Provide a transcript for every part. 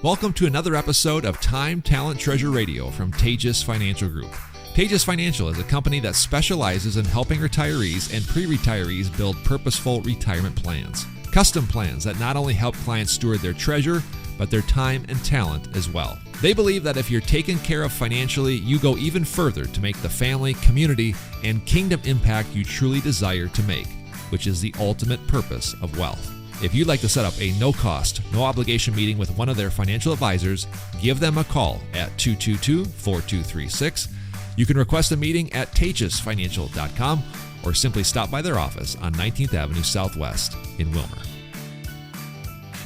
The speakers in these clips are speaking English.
Welcome to another episode of Time, Talent, Treasure Radio from Tejas Financial Group. Tejas Financial is a company that specializes in helping retirees and pre-retirees build purposeful retirement plans. Custom plans that not only help clients steward their treasure, but their time and talent as well. They believe that if you're taken care of financially, you go even further to make the family, community, and kingdom impact you truly desire to make, which is the ultimate purpose of wealth. If you'd like to set up a no-cost, no-obligation meeting with one of their financial advisors, give them a call at 222-4236. You can request a meeting at tejasfinancial.com or simply stop by their office on 19th Avenue Southwest in Wilmer.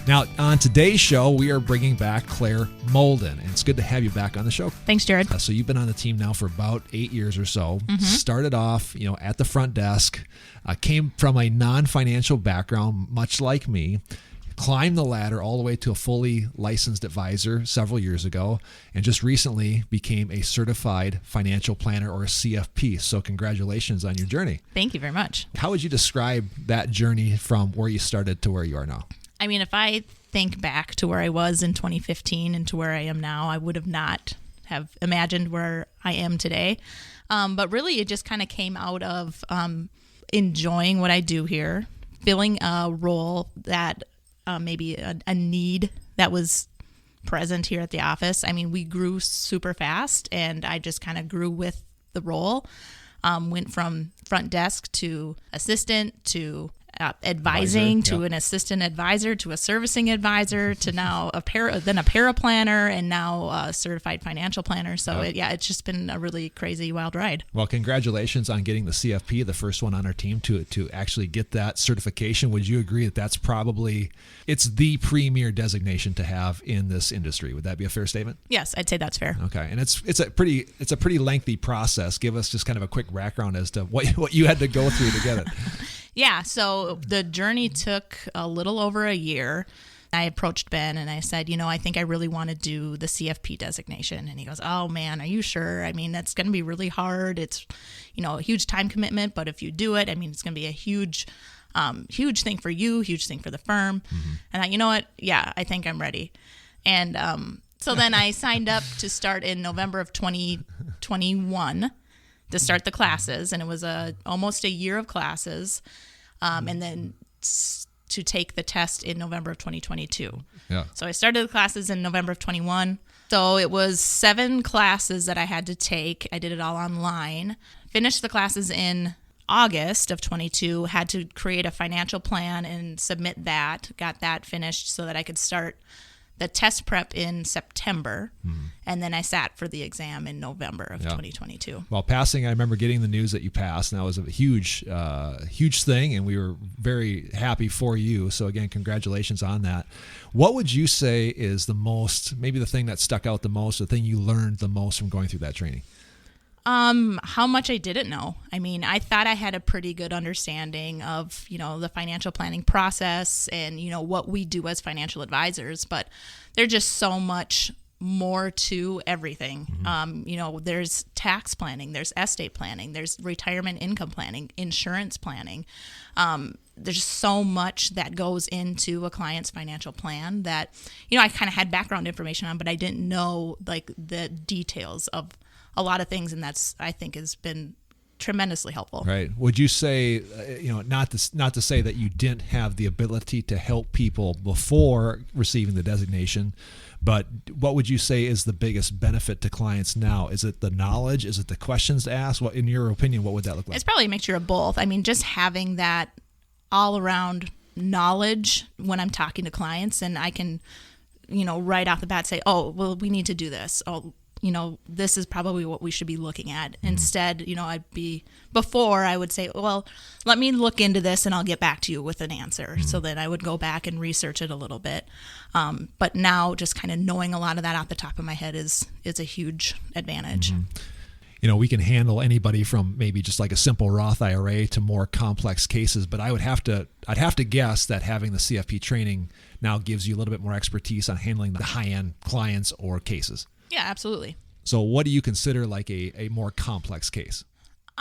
Now, on today's show, we are bringing back Claire Molden, and it's good to have you back on the show. Thanks, Jared. So you've been on the team now for about 8 years or so. Started off, at the front desk, came from a non-financial background, much like me, climbed the ladder all the way to a fully licensed advisor several years ago, and just recently became a certified financial planner, or a CFP. So congratulations on your journey. Thank you very much. How would you describe that journey from where you started to where you are now? I mean, if I think back to where I was in 2015 and to where I am now, I would have not have imagined where I am today. But really, it just kind of came out of enjoying what I do here, filling a role that maybe a need that was present here at the office. I mean, we grew super fast, and I just kind of grew with the role. Went from front desk to assistant to advising to an assistant advisor to a servicing advisor to now a paraplanner, and now a certified financial planner. So it's just been a really crazy wild ride. Well, congratulations on getting the CFP, the first one on our team to actually get that certification. Would you agree that that's it's the premier designation to have in this industry? Would that be a fair statement? Yes, I'd say that's fair. Okay, and it's a pretty lengthy process. Give us just kind of a quick background as to what you had to go through to get it. Yeah, so the journey took a little over a year. I approached Ben and I said, I think I really want to do the CFP designation. And he goes, oh man, are you sure? I mean, that's going to be really hard. It's, a huge time commitment, but if you do it, I mean, it's going to be a huge thing for you, huge thing for the firm. Mm-hmm. And you know what? Yeah, I think I'm ready. And so then I signed up to start in November of 2021 to start the classes, and it was almost a year of classes, and then to take the test in November of 2022. Yeah. So I started the classes in November of 21. So it was 7 classes that I had to take. I did it all online. Finished the classes in August of 22, had to create a financial plan and submit that, got that finished so that I could start the test prep in September, and then I sat for the exam in November of 2022. Well, passing, I remember getting the news that you passed, and that was a huge thing, and we were very happy for you. So again, congratulations on that. What would you say is maybe the thing that stuck out the most, the thing you learned the most from going through that training? How much I didn't know. I mean, I thought I had a pretty good understanding of, the financial planning process and, what we do as financial advisors, but there's just so much more to everything. Mm-hmm. There's tax planning, there's estate planning, there's retirement income planning, insurance planning. There's so much that goes into a client's financial plan that, I kind of had background information on, but I didn't know the details of a lot of things, and that's, I think, has been tremendously helpful. Right. Would you say, not to say that you didn't have the ability to help people before receiving the designation, but what would you say is the biggest benefit to clients now? Is it the knowledge? Is it the questions asked? What, in your opinion, what would that look like? It's probably a mixture of both. I mean, just having that all-around knowledge when I'm talking to clients, and I can, right off the bat say, oh, well, we need to do this. Oh, this is probably what we should be looking at. Mm-hmm. Instead, before I would say, well, let me look into this and I'll get back to you with an answer. Mm-hmm. So then I would go back and research it a little bit. But now just kind of knowing a lot of that off the top of my head is a huge advantage. Mm-hmm. We can handle anybody from maybe just like a simple Roth IRA to more complex cases, but I'd have to guess that having the CFP training now gives you a little bit more expertise on handling the high-end clients or cases. Yeah, absolutely. So what do you consider like a more complex case?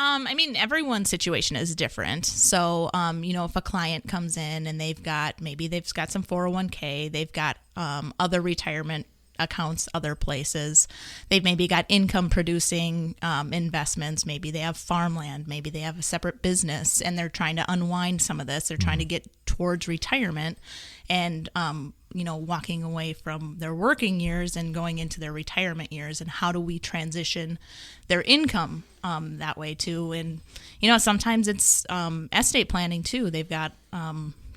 I mean, everyone's situation is different. So, if a client comes in and maybe they've got some 401k, they've got other retirement accounts, other places. They've maybe got income producing investments. Maybe they have farmland. Maybe they have a separate business and they're trying to unwind some of this. They're trying to get towards retirement and, walking away from their working years and going into their retirement years. And how do we transition their income that way too? And, sometimes it's estate planning too. They've got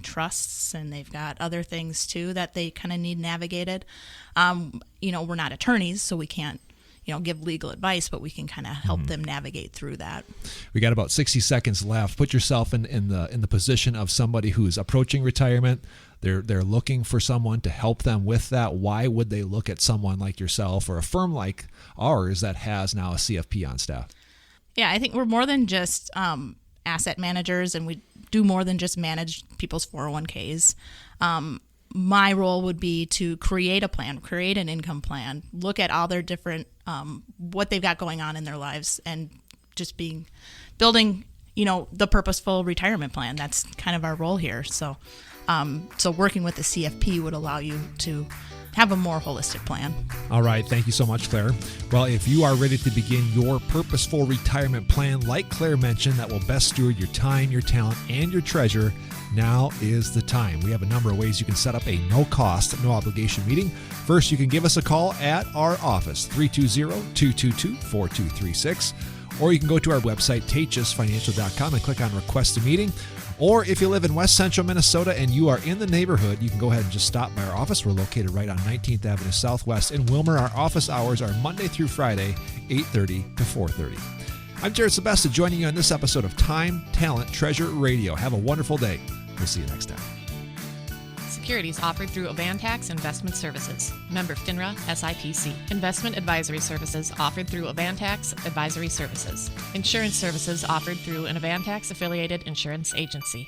trusts and they've got other things too that they kind of need navigated. We're not attorneys, so we can't give legal advice, but we can kind of help them navigate through that. We got about 60 seconds left. Put yourself in the position of somebody who's approaching retirement. They're looking for someone to help them with that. Why would they look at someone like yourself or a firm like ours that has now a CFP on staff? Yeah, I think we're more than just asset managers, and we do more than just manage people's 401ks. My role would be to create a plan, create an income plan, look at all their different, what they've got going on in their lives, and just building, the purposeful retirement plan. That's kind of our role here. So working with the CFP would allow you to have a more holistic plan. All right. Thank you so much, Claire. Well, if you are ready to begin your purposeful retirement plan, like Claire mentioned, that will best steward your time, your talent, and your treasure, now is the time. We have a number of ways you can set up a no-cost, no-obligation meeting. First, you can give us a call at our office, 320-222-4236, or you can go to our website, tagesfinancial.com, and click on Request a Meeting. Or if you live in West Central Minnesota and you are in the neighborhood, you can go ahead and just stop by our office. We're located right on 19th Avenue Southwest in Wilmer. Our office hours are Monday through Friday, 8:30 to 4:30. I'm Jared Sebesta, joining you on this episode of Time, Talent, Treasure Radio. Have a wonderful day. We'll see you next time. Securities offered through Avantax Investment Services. Member FINRA SIPC. Investment advisory services offered through Avantax Advisory Services. Insurance services offered through an Avantax affiliated insurance agency.